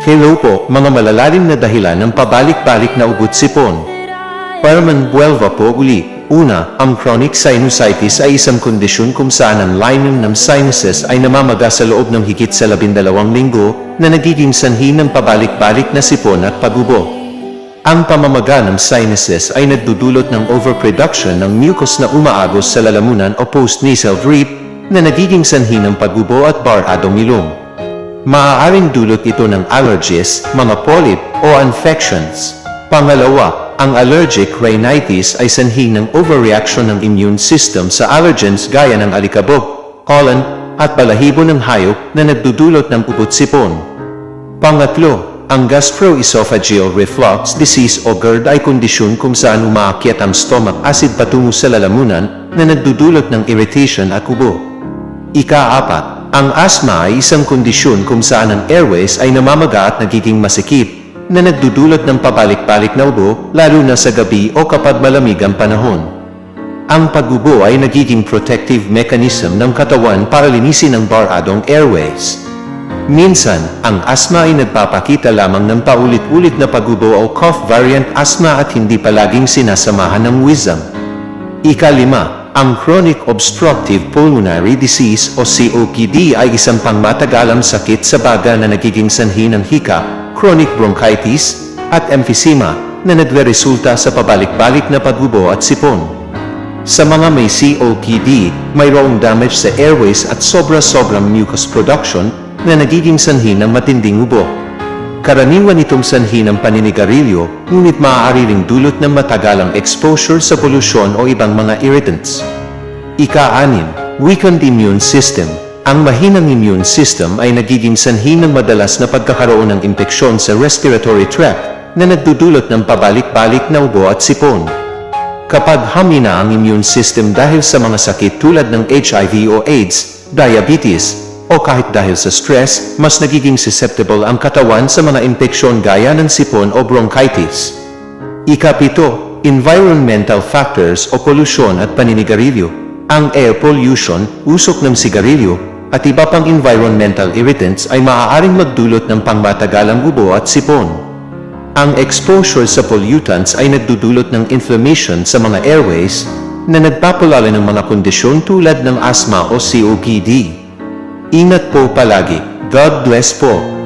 Hello po, mga malalalim na dahilan ng pabalik-balik na ugot-sipon. Para manbuelva po uli. Una, ang chronic sinusitis ay isang kondisyon kung saan ang lining ng sinuses ay namamaga sa loob ng higit sa 12 linggo na nagiging sanhi ng pabalik-balik na sipon at pagubo. Ang pamamaga ng sinuses ay nagdudulot ng overproduction ng mucus na umaagos sa lalamunan o post-nasal drip na nagiging sanhi ng pagubo at baradong ilong. Maaaring dulot ito ng allergies, mga polyp o infections. Pangalawa, ang allergic rhinitis ay sanhi ng overreaction ng immune system sa allergens gaya ng alikabok, pollen, at balahibo ng hayop na nagdudulot ng ugot-sipon. Pangatlo, ang gastroesophageal reflux disease o GERD ay kondisyon kung saan umaakyat ang stomach acid patungo sa lalamunan na nagdudulot ng irritation at ubo. Ika-apat, ang asthma ay isang kondisyon kung saan ang airways ay namamaga at nagiging masikip na nagdudulot ng pabalik-balik na ubo lalo na sa gabi o kapag malamig ang panahon. Ang pagubo ay nagiging protective mechanism ng katawan para linisin ang baradong airways. Minsan, ang asthma ay nagpapakita lamang ng paulit-ulit na pagubo o cough variant asthma at hindi palaging sinasamahan ng wheezing. Ika-5, ang chronic obstructive pulmonary disease o COPD ay isang pangmatagalang sakit sa baga na nagiging sanhi ng hika, chronic bronchitis, at emphysema na nagreresulta sa pabalik-balik na pagubo at sipon. Sa mga may COPD, mayroong damage sa airways at sobra-sobrang mucus production na nagiging sanhi ng matinding ubo. Karaniwan itong sanhi ng paninigarilyo, ngunit maaari ring dulot ng matagalang exposure sa polusyon o ibang mga irritants. Ika-6, weakened immune system. Ang mahinang immune system ay nagiging sanhi ng madalas na pagkakaroon ng impeksyon sa respiratory tract na nagdudulot ng pabalik-balik na ubo at sipon. Kapag humina ang immune system dahil sa mga sakit tulad ng HIV o AIDS, diabetes, o kahit dahil sa stress, mas nagiging susceptible ang katawan sa mga impeksyon gaya ng sipon o bronchitis. Ika-7, environmental factors o polusyon at paninigarilyo. Ang air pollution, usok ng sigarilyo, at iba pang environmental irritants ay maaaring magdulot ng pangmatagalang ubo at sipon. Ang exposure sa pollutants ay nagdudulot ng inflammation sa mga airways na nagpapalala ng mga kondisyon tulad ng asthma o COPD. Ingat po palagi. God bless po.